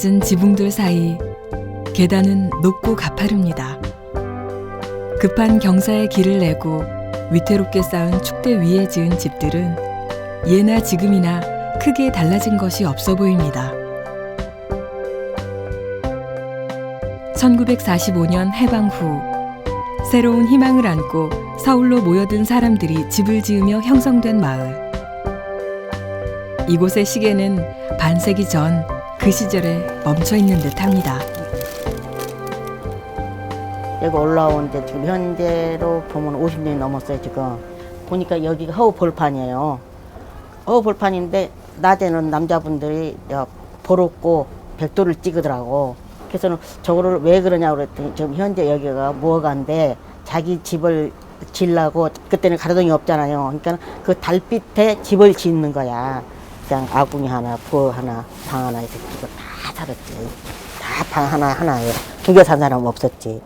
낮은 지붕들 사이 계단은 높고 가파릅니다. 급한 경사에 길을 내고 위태롭게 쌓은 축대 위에 지은 집들은 예나 지금이나 크게 달라진 것이 없어 보입니다. 1945년 해방 후 새로운 희망을 안고 서울로 모여든 사람들이 집을 지으며 형성된 마을. 이곳의 시계는 반세기 전 그 시절에 멈춰 있는 듯합니다. 여기 올라오는데 지금 현재로 보면 50년이 넘었어요. 지금 보니까 여기가 허브 벌판이에요. 허브 벌판인데 낮에는 남자분들이 보롭고 벽돌을 찍으더라고. 그래서 저거를 왜 그러냐고 그랬더니 지금 현재 여기가 무허가인데 자기 집을 지으려고 그때는 가로등이 없잖아요. 그러니까 그 달빛에 집을 짓는 거야. 그냥 아궁이 하나, 부엌 하나, 방 하나 이렇게 짓고 다 살았지. 다 방 하나에 두 개 산 사람은 없었지.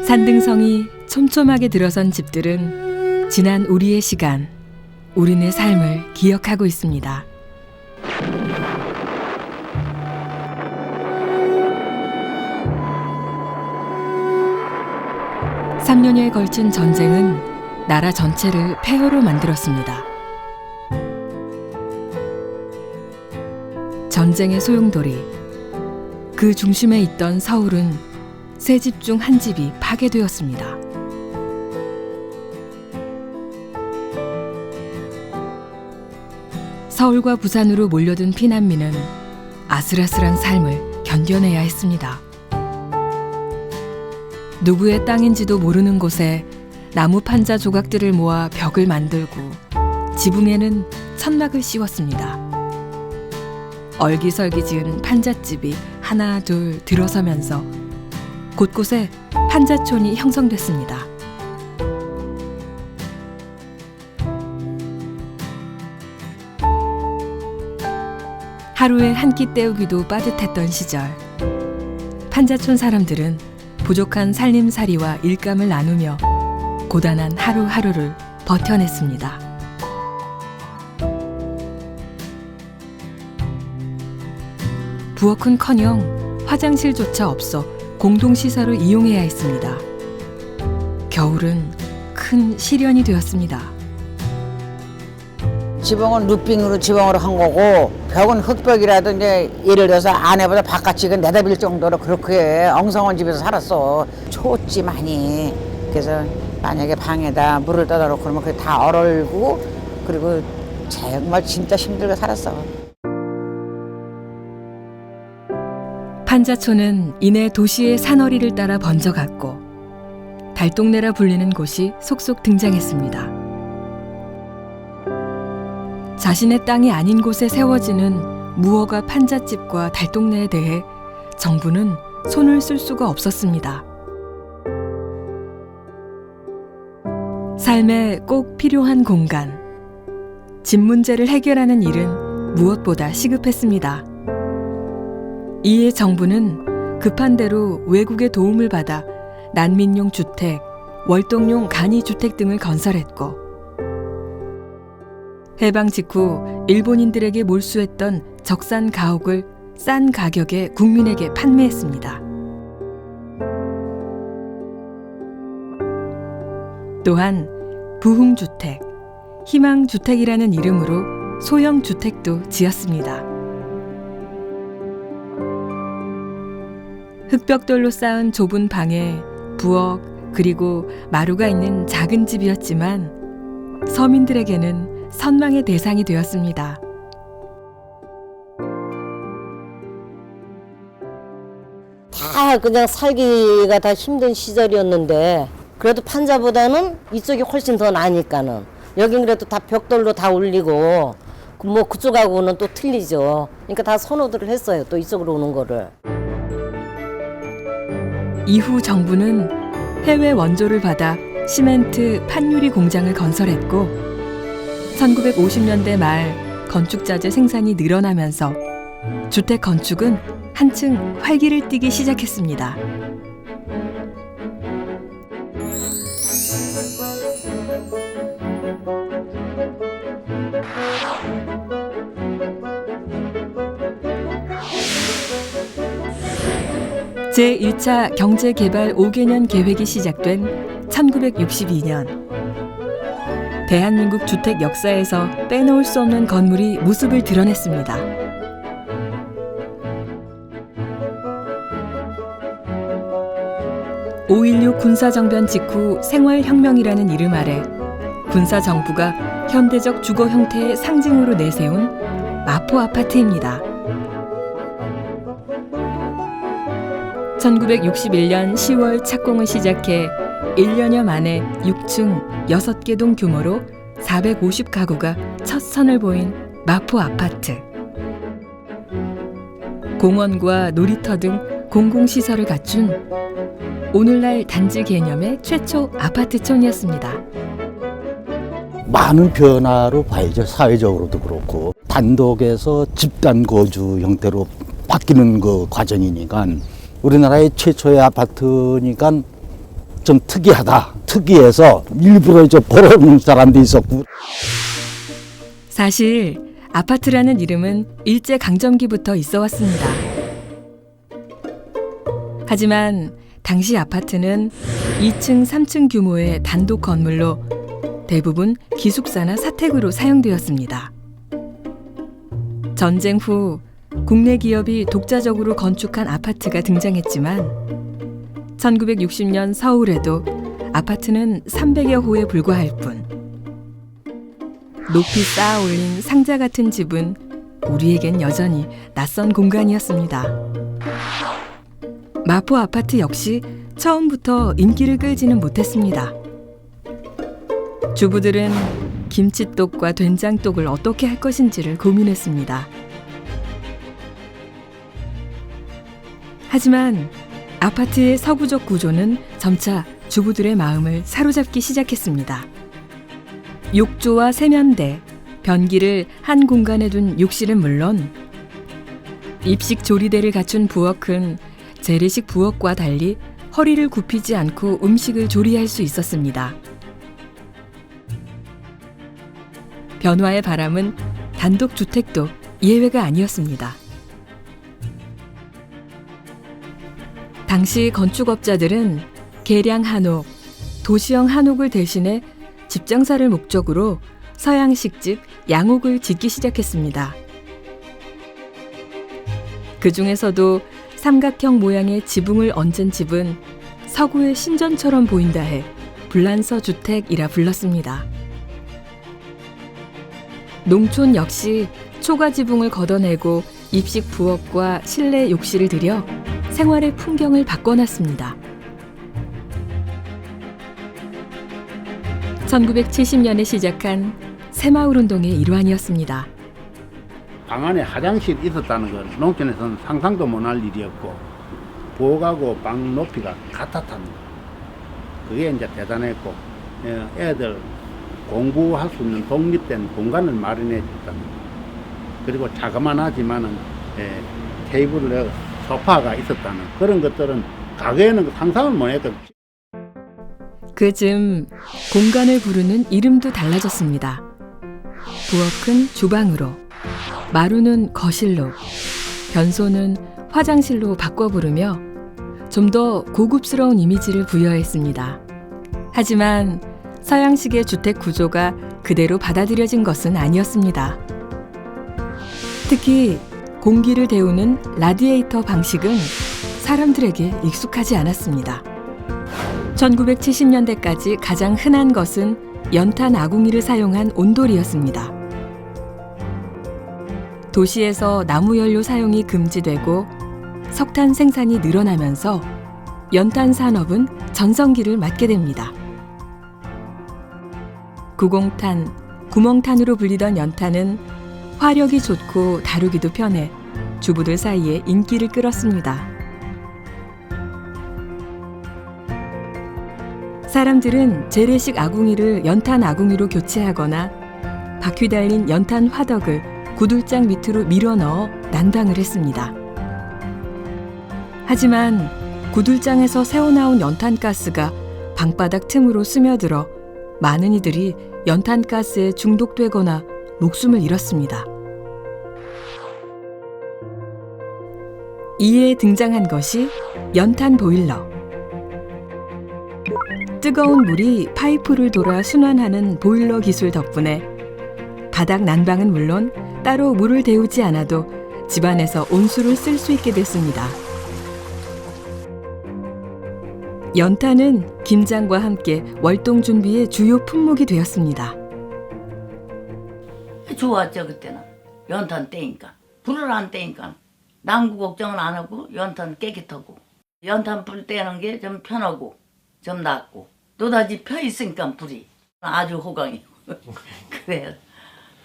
산등성이 촘촘하게 들어선 집들은 지난 우리의 시간, 우리네 삶을 기억하고 있습니다. 3년여에 걸친 전쟁은 나라 전체를 폐허로 만들었습니다. 전쟁의 소용돌이, 그 중심에 있던 서울은 세 집 중 한 집이 파괴되었습니다. 서울과 부산으로 몰려든 피난민은 아슬아슬한 삶을 견뎌내야 했습니다. 누구의 땅인지도 모르는 곳에 나무 판자 조각들을 모아 벽을 만들고 지붕에는 천막을 씌웠습니다. 얼기설기 지은 판잣집이 하나 둘 들어서면서 곳곳에 판자촌이 형성됐습니다. 하루에 한 끼 때우기도 빠듯했던 시절, 판자촌 사람들은 부족한 살림살이와 일감을 나누며 고단한 하루하루를 버텨냈습니다. 부엌은커녕 화장실조차 없어 공동시설을 이용해야 했습니다. 겨울은 큰 시련이 되었습니다. 지붕은 루핑으로 지붕으로 한 거고 벽은 흙벽이라도 이제 예를 들어서 안에보다 바깥이 내다빌 정도로 그렇게 엉성한 집에서 살았어. 추웠지 많이. 그래서 만약에 방에다 물을 떠다 놓고 그러면 그게 다 얼얼고 그리고 정말 진짜 힘들게 살았어. 판자촌은 이내 도시의 산허리를 따라 번져갔고 달동네라 불리는 곳이 속속 등장했습니다. 자신의 땅이 아닌 곳에 세워지는 무허가 판잣집과 달동네에 대해 정부는 손을 쓸 수가 없었습니다. 삶에 꼭 필요한 공간, 집 문제를 해결하는 일은 무엇보다 시급했습니다. 이에 정부는 급한 대로 외국의 도움을 받아 난민용 주택, 월동용 간이주택 등을 건설했고 해방 직후 일본인들에게 몰수했던 적산 가옥을 싼 가격에 국민에게 판매했습니다. 또한 부흥주택, 희망주택이라는 이름으로 소형주택도 지었습니다. 흙벽돌로 쌓은 좁은 방에 부엌 그리고 마루가 있는 작은 집이었지만 서민들에게는 선망의 대상이 되었습니다. 다 그냥 살기가 다 힘든 시절이었는데 그래도 판자보다는 이쪽이 훨씬 더 나니까는 여긴 그래도 다 벽돌로 다 올리고 뭐 그쪽하고는 또 틀리죠. 그러니까 다 선호들을 했어요. 또 이쪽으로 오는 거를. 이후 정부는 해외 원조를 받아 시멘트 판유리 공장을 건설했고 1950년대 말 건축자재 생산이 늘어나면서 주택 건축은 한층 활기를 띠기 시작했습니다. 제1차 경제개발 5개년 계획이 시작된 1962년. 대한민국 주택 역사에서 빼놓을 수 없는 건물이 모습을 드러냈습니다. (5.16) 군사정변 직후 생활혁명이라는 이름 아래 군사정부가 현대적 주거 형태의 상징으로 내세운 마포아파트입니다. 1961년 10월 착공을 시작해 1년여 만에 6층 6개 동 규모로 450가구가 첫 선을 보인 마포아파트. 공원과 놀이터 등 공공시설을 갖춘 오늘날 단지 개념의 최초 아파트촌이었습니다. 많은 변화로 봐야죠. 사회적으로도 그렇고 단독에서 집단 거주 형태로 바뀌는 그 과정이니까 우리나라의 최초의 아파트니까 좀 특이하다. 특이해서 일부러 보러오는 사람도 있었고. 사실 아파트라는 이름은 일제강점기부터 있어 왔습니다. 하지만 당시 아파트는 2층, 3층 규모의 단독 건물로 대부분 기숙사나 사택으로 사용되었습니다. 전쟁 후 국내 기업이 독자적으로 건축한 아파트가 등장했지만 1960년 서울에도 아파트는 300여 호에 불과할 뿐 높이 쌓아 올린 상자 같은 집은 우리에겐 여전히 낯선 공간이었습니다. 마포 아파트 역시 처음부터 인기를 끌지는 못했습니다. 주부들은 김치떡과 된장떡을 어떻게 할 것인지를 고민했습니다. 하지만 아파트의 서구적 구조는 점차 주부들의 마음을 사로잡기 시작했습니다. 욕조와 세면대, 변기를 한 공간에 둔 욕실은 물론 입식 조리대를 갖춘 부엌은 재래식 부엌과 달리 허리를 굽히지 않고 음식을 조리할 수 있었습니다. 변화의 바람은 단독주택도 예외가 아니었습니다. 당시 건축업자들은 계량 한옥, 도시형 한옥을 대신해 집장사를 목적으로 서양식 집 양옥을 짓기 시작했습니다. 그 중에서도 삼각형 모양의 지붕을 얹은 집은 서구의 신전처럼 보인다 해 불란서 주택이라 불렀습니다. 농촌 역시 초가 지붕을 걷어내고 입식 부엌과 실내 욕실을 들여 생활의 풍경을 바꿔놨습니다. 1970년에 시작한 새마을운동의 일환이었습니다. 방 안에 화장실이 있었다는 건 농촌에서는 상상도 못할 일이었고 부엌하고 방 높이가 같았다는 거. 그게 이제 대단했고 애들 공부할 수 있는 독립된 공간을 마련해 줬다는 거. 그리고 자그만 하지만은 테이블, 소파가 있었다는 그런 것들은 가게에는 상상을 못했던. 그쯤 공간을 부르는 이름도 달라졌습니다. 부엌은 주방으로, 마루는 거실로, 변소는 화장실로 바꿔 부르며 좀 더 고급스러운 이미지를 부여했습니다. 하지만 서양식의 주택 구조가 그대로 받아들여진 것은 아니었습니다. 특히 공기를 데우는 라디에이터 방식은 사람들에게 익숙하지 않았습니다. 1970년대까지 가장 흔한 것은 연탄 아궁이를 사용한 온돌이었습니다. 도시에서 나무 연료 사용이 금지되고 석탄 생산이 늘어나면서 연탄 산업은 전성기를 맞게 됩니다. 구공탄, 구멍탄으로 불리던 연탄은 화력이 좋고 다루기도 편해 주부들 사이에 인기를 끌었습니다. 사람들은 재래식 아궁이를 연탄 아궁이로 교체하거나 바퀴 달린 연탄 화덕을 구들장 밑으로 밀어 넣어 난방을 했습니다. 하지만 구들장에서 새어나온 연탄가스가 방바닥 틈으로 스며들어 많은 이들이 연탄가스에 중독되거나 목숨을 잃었습니다. 이에 등장한 것이 연탄 보일러. 뜨거운 물이 파이프를 돌아 순환하는 보일러 기술 덕분에 바닥 난방은 물론 따로 물을 데우지 않아도 집안에서 온수를 쓸 수 있게 됐습니다. 연탄은 김장과 함께 월동 준비의 주요 품목이 되었습니다. 좋았죠 그때는. 연탄 떼니까. 불을 안 떼니까. 난구 걱정은 안 하고 연탄 깨끗하고. 연탄 불 떼는 게 좀 편하고 좀 낫고. 노다지 펴 있으니까 불이. 아주 호강이고. 그래요.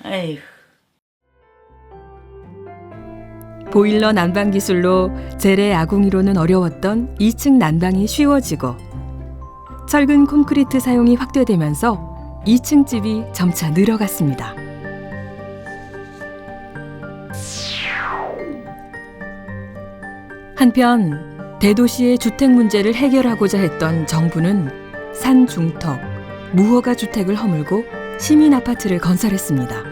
에휴. 보일러 난방 기술로 재래 아궁이로는 어려웠던 2층 난방이 쉬워지고 철근 콘크리트 사용이 확대되면서 2층 집이 점차 늘어갔습니다. 한편 대도시의 주택 문제를 해결하고자 했던 정부는 산중턱, 무허가 주택을 허물고 시민 아파트를 건설했습니다.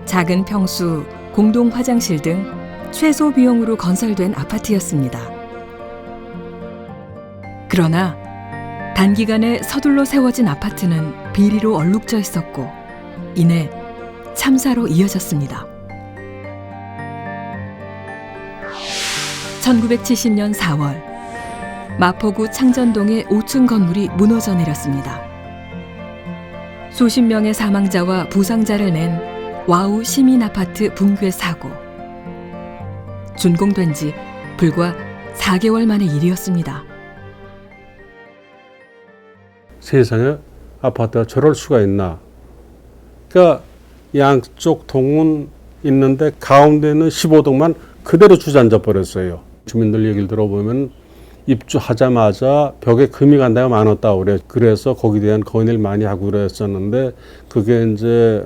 작은 평수, 공동 화장실 등 최소 비용으로 건설된 아파트였습니다. 그러나 단기간에 서둘러 세워진 아파트는 비리로 얼룩져 있었고 이내 참사로 이어졌습니다. 1970년 4월 마포구 창전동의 5층 건물이 무너져 내렸습니다. 수십 명의 사망자와 부상자를 낸 와우 시민아파트 붕괴 사고. 준공된 지 불과 4개월 만의 일이었습니다. 세상에 아파트가 저럴 수가 있나. 그러니까 양쪽 동은 있는데 가운데는 15동만 그대로 주저앉아 버렸어요. 주민들 얘기를 들어보면 입주하자마자 벽에 금이 간 데가 많았다고 그래. 그래서 거기에 대한 건의를 많이 하고 그랬었는데 그게 이제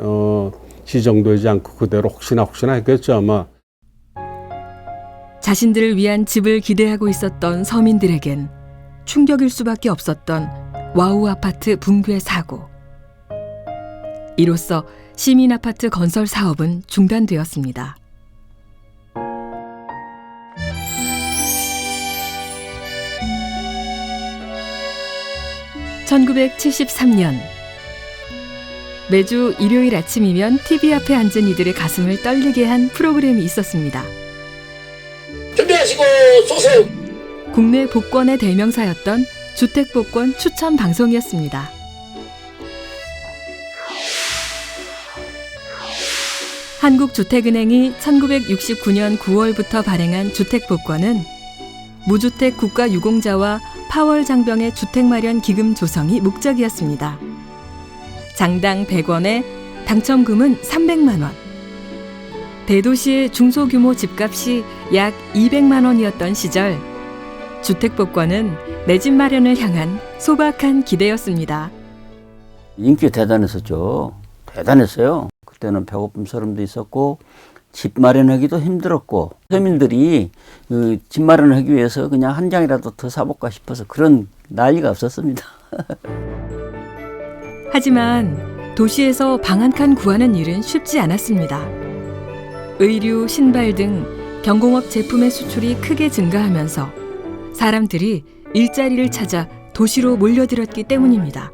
지정되지 않고 그대로 혹시나 했겠죠 아마. 자신들을 위한 집을 기대하고 있었던 서민들에겐 충격일 수밖에 없었던 와우 아파트 붕괴 사고. 이로써 시민 아파트 건설 사업은 중단되었습니다. (1973년) 매주 일요일 아침이면 TV 앞에 앉은 이들의 가슴을 떨리게 한 프로그램이 있었습니다. 준비하시고 쏘세요. 국내 복권의 대명사였던 주택복권 추천 방송이었습니다. 한국주택은행이 1969년 9월부터 발행한 주택복권은 무주택 국가유공자와 파월장병의 주택마련 기금 조성이 목적이었습니다. 장당 100원에 당첨금은 300만 원. 대도시의 중소규모 집값이 약 200만 원이었던 시절, 주택복권은 내 집 마련을 향한 소박한 기대였습니다. 인기가 대단했었죠. 대단했어요. 그때는 배고픔 서름도 있었고 집 마련하기도 힘들었고 서민들이 그 집 마련하기 위해서 그냥 한 장이라도 더 사볼까 싶어서 그런 난리가 없었습니다. 하지만 도시에서 방 한 칸 구하는 일은 쉽지 않았습니다. 의류, 신발 등 경공업 제품의 수출이 크게 증가하면서 사람들이 일자리를 찾아 도시로 몰려들었기 때문입니다.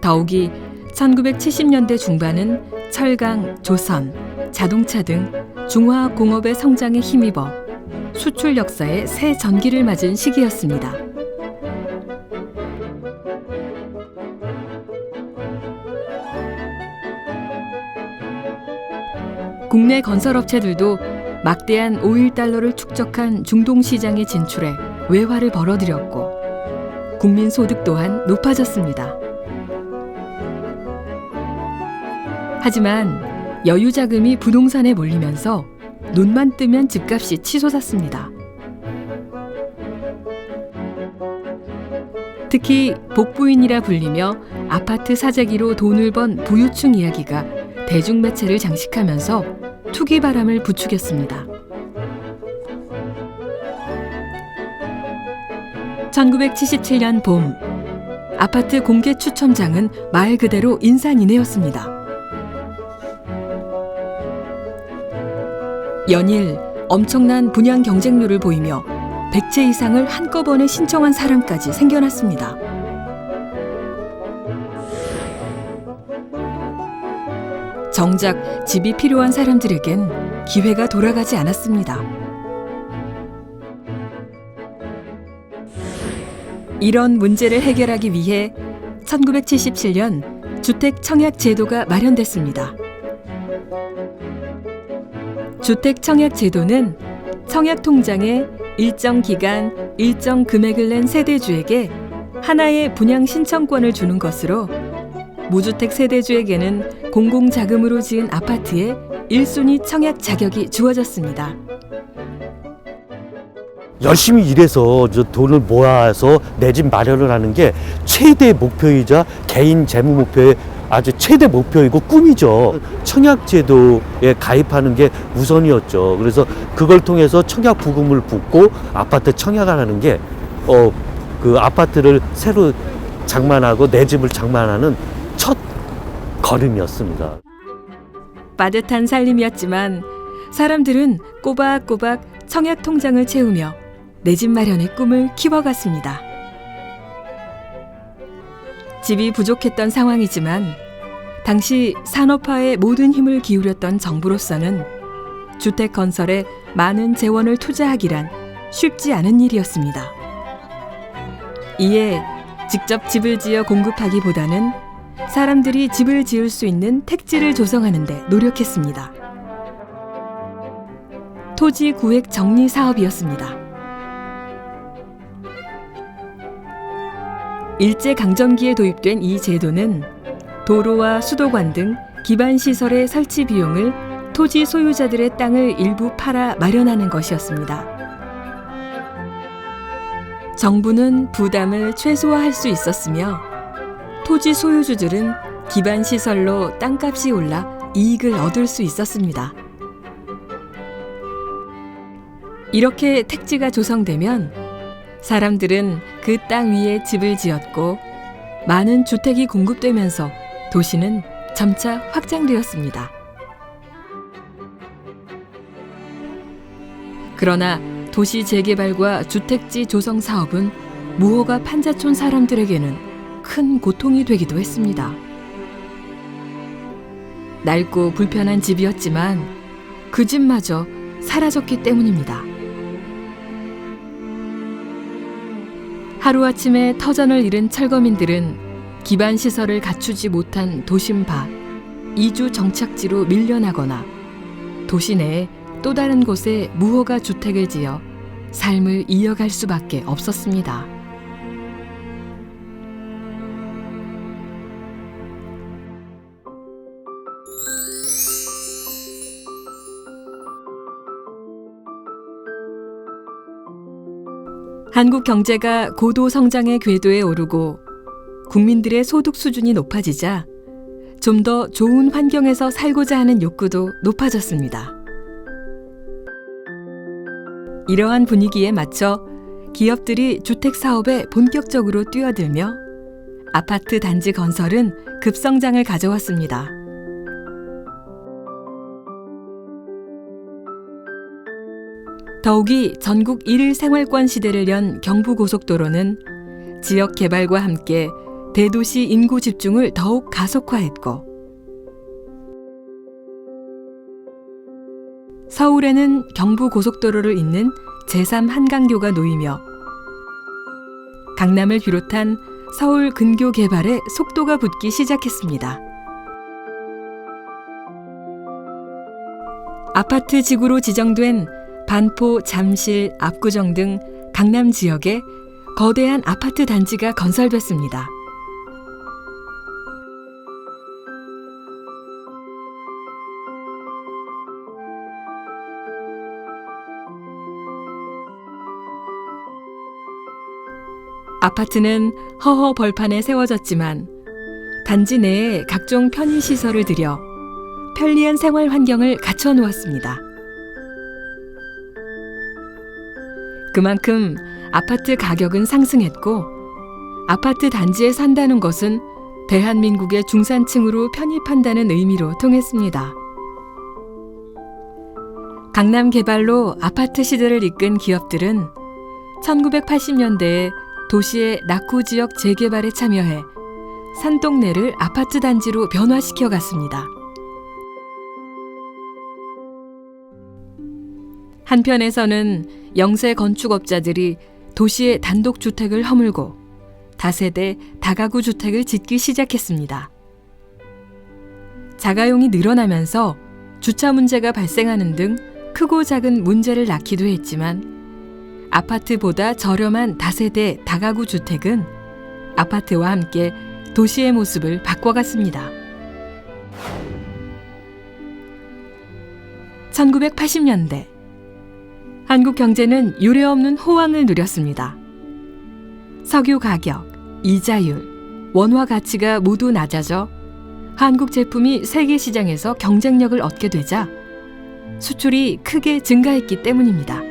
더욱이 1970년대 중반은 철강, 조선, 자동차 등 중화학 공업의 성장에 힘입어 수출 역사에 새 전기를 맞은 시기였습니다. 국내 건설업체들도 막대한 오일 달러를 축적한 중동 시장에 진출해 외화를 벌어들였고 국민 소득 또한 높아졌습니다. 하지만 여유 자금이 부동산에 몰리면서 눈만 뜨면 집값이 치솟았습니다. 특히 복부인이라 불리며 아파트 사재기로 돈을 번 부유층 이야기가 대중매체를 장식하면서 투기 바람을 부추겼습니다. 1977년 봄, 아파트 공개 추첨장은 말 그대로 인산인해였습니다. 연일 엄청난 분양 경쟁률을 보이며 100채 이상을 한꺼번에 신청한 사람까지 생겨났습니다. 정작 집이 필요한 사람들에겐 기회가 돌아가지 않았습니다. 이런 문제를 해결하기 위해 1977년 주택 청약 제도가 마련됐습니다. 주택 청약 제도는 청약 통장에 일정 기간, 일정 금액을 낸 세대주에게 하나의 분양 신청권을 주는 것으로 무주택 세대주에게는 공공자금으로 지은 아파트에 1순위 청약 자격이 주어졌습니다. 열심히 일해서 저 돈을 모아서 내 집 마련을 하는 게 최대 목표이자 개인 재무 목표의 아주 최대 목표이고 꿈이죠. 청약제도에 가입하는 게 우선이었죠. 그래서 그걸 통해서 청약 부금을 붓고 아파트 청약을 하는 게 그 아파트를 새로 장만하고 내 집을 장만하는 첫 걸음이었습니다. 빠듯한 살림이었지만 사람들은 꼬박꼬박 청약 통장을 채우며 내 집 마련의 꿈을 키워갔습니다. 집이 부족했던 상황이지만 당시 산업화에 모든 힘을 기울였던 정부로서는 주택 건설에 많은 재원을 투자하기란 쉽지 않은 일이었습니다. 이에 직접 집을 지어 공급하기보다는 사람들이 집을 지을 수 있는 택지를 조성하는 데 노력했습니다. 토지 구획 정리 사업이었습니다. 일제강점기에 도입된 이 제도는 도로와 수도관 등 기반시설의 설치 비용을 토지 소유자들의 땅을 일부 팔아 마련하는 것이었습니다. 정부는 부담을 최소화할 수 있었으며 토지 소유주들은 기반시설로 땅값이 올라 이익을 얻을 수 있었습니다. 이렇게 택지가 조성되면 사람들은 그 땅 위에 집을 지었고 많은 주택이 공급되면서 도시는 점차 확장되었습니다. 그러나 도시 재개발과 주택지 조성 사업은 무허가 판자촌 사람들에게는 큰 고통이 되기도 했습니다. 낡고 불편한 집이었지만 그 집마저 사라졌기 때문입니다. 하루아침에 터전을 잃은 철거민들은 기반시설을 갖추지 못한 도심 밖, 이주 정착지로 밀려나거나 도시 내에 또 다른 곳에 무허가 주택을 지어 삶을 이어갈 수밖에 없었습니다. 한국 경제가 고도 성장의 궤도에 오르고 국민들의 소득 수준이 높아지자 좀 더 좋은 환경에서 살고자 하는 욕구도 높아졌습니다. 이러한 분위기에 맞춰 기업들이 주택 사업에 본격적으로 뛰어들며 아파트 단지 건설은 급성장을 가져왔습니다. 더욱이 전국 1일 생활권 시대를 연 경부고속도로는 지역 개발과 함께 대도시 인구 집중을 더욱 가속화했고 서울에는 경부고속도로를 잇는 제3 한강교가 놓이며 강남을 비롯한 서울 근교 개발에 속도가 붙기 시작했습니다. 아파트 지구로 지정된 반포, 잠실, 압구정 등 강남 지역에 거대한 아파트 단지가 건설됐습니다. 아파트는 허허 벌판에 세워졌지만 단지 내에 각종 편의시설을 들여 편리한 생활 환경을 갖춰 놓았습니다. 그만큼 아파트 가격은 상승했고 아파트 단지에 산다는 것은 대한민국의 중산층으로 편입한다는 의미로 통했습니다. 강남 개발로 아파트 시대를 이끈 기업들은 1980년대에 도시의 낙후 지역 재개발에 참여해 산동네를 아파트 단지로 변화시켜 갔습니다. 한편에서는 영세 건축업자들이 도시의 단독주택을 허물고 다세대 다가구 주택을 짓기 시작했습니다. 자가용이 늘어나면서 주차 문제가 발생하는 등 크고 작은 문제를 낳기도 했지만 아파트보다 저렴한 다세대 다가구 주택은 아파트와 함께 도시의 모습을 바꿔갔습니다. 1980년대 한국 경제는 유례없는 호황을 누렸습니다. 석유 가격, 이자율, 원화 가치가 모두 낮아져 한국 제품이 세계 시장에서 경쟁력을 얻게 되자 수출이 크게 증가했기 때문입니다.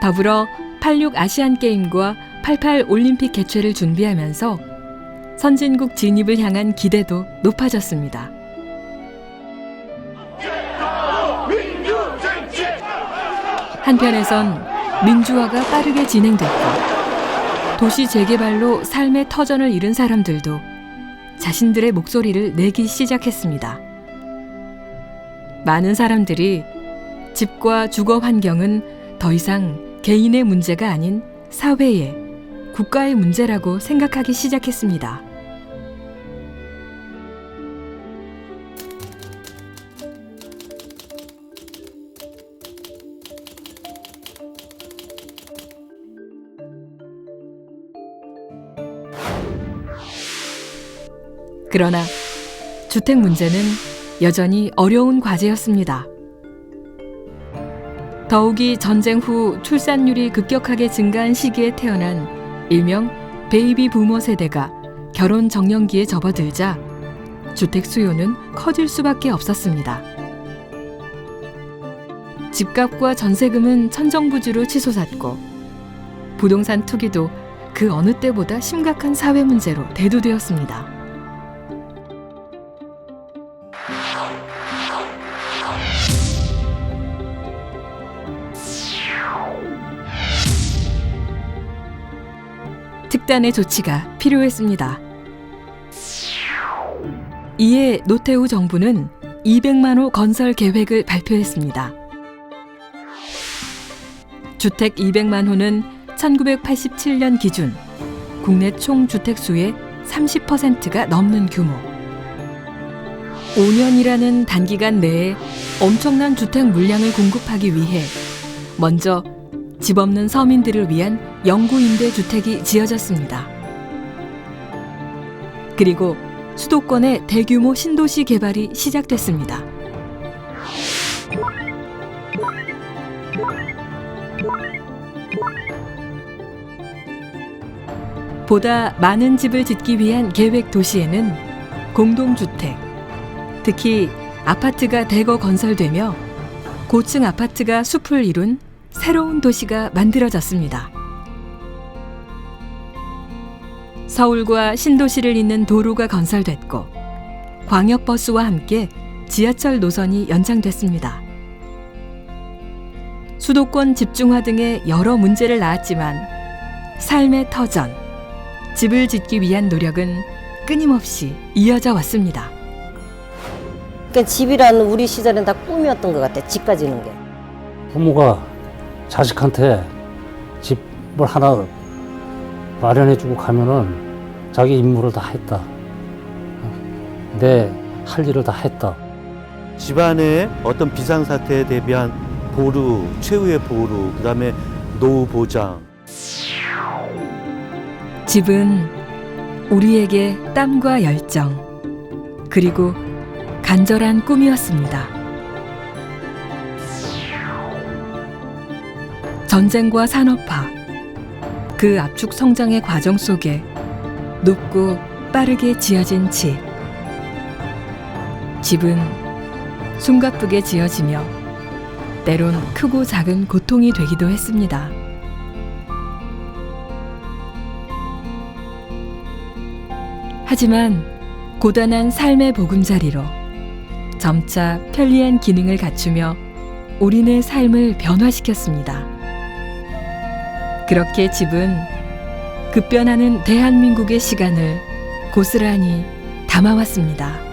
더불어 86 아시안게임과 88 올림픽 개최를 준비하면서 선진국 진입을 향한 기대도 높아졌습니다. 한편에선 민주화가 빠르게 진행됐고 도시 재개발로 삶의 터전을 잃은 사람들도 자신들의 목소리를 내기 시작했습니다. 많은 사람들이 집과 주거 환경은 더 이상 개인의 문제가 아닌 사회의, 국가의 문제라고 생각하기 시작했습니다. 그러나 주택 문제는 여전히 어려운 과제였습니다. 더욱이 전쟁 후 출산율이 급격하게 증가한 시기에 태어난 일명 베이비 부머 세대가 결혼 정년기에 접어들자 주택 수요는 커질 수밖에 없었습니다. 집값과 전세금은 천정부지로 치솟았고 부동산 투기도 그 어느 때보다 심각한 사회 문제로 대두되었습니다. 특단의 조치가 필요했습니다. 이에 노태우 정부는 200만 호 건설 계획을 발표했습니다. 주택 200만 호는 1987년 기준 국내 총 주택수의 30%가 넘는 규모. 5년이라는 단기간 내에 엄청난 주택 물량을 공급하기 위해 먼저 집 없는 서민들을 위한 영구 임대 주택이 지어졌습니다. 그리고 수도권의 대규모 신도시 개발이 시작됐습니다. 보다 많은 집을 짓기 위한 계획 도시에는 공동주택, 특히 아파트가 대거 건설되며 고층 아파트가 숲을 이룬 새로운 도시가 만들어졌습니다. 서울과 신도시를 잇는 도로가 건설됐고 광역버스와 함께 지하철 노선이 연장됐습니다. 수도권 집중화 등의 여러 문제를 낳았지만 삶의 터전, 집을 짓기 위한 노력은 끊임없이 이어져 왔습니다. 그러니까 집이라는 우리 시절엔 다 꿈이었던 것 같아. 집 가지는 게. 부모가 자식한테 집을 하나 마련해주고 가면은 자기 임무를 다 했다. 내 할 일을 다 했다. 집안의 어떤 비상사태에 대비한 보루, 최후의 보루, 그다음에 노후 보장. 집은 우리에게 땀과 열정, 그리고 간절한 꿈이었습니다. 전쟁과 산업화, 그 압축 성장의 과정 속에 높고 빠르게 지어진 집. 집은 숨가쁘게 지어지며 때론 크고 작은 고통이 되기도 했습니다. 하지만 고단한 삶의 보금자리로 점차 편리한 기능을 갖추며 우리네 삶을 변화시켰습니다. 그렇게 집은 급변하는 대한민국의 시간을 고스란히 담아왔습니다.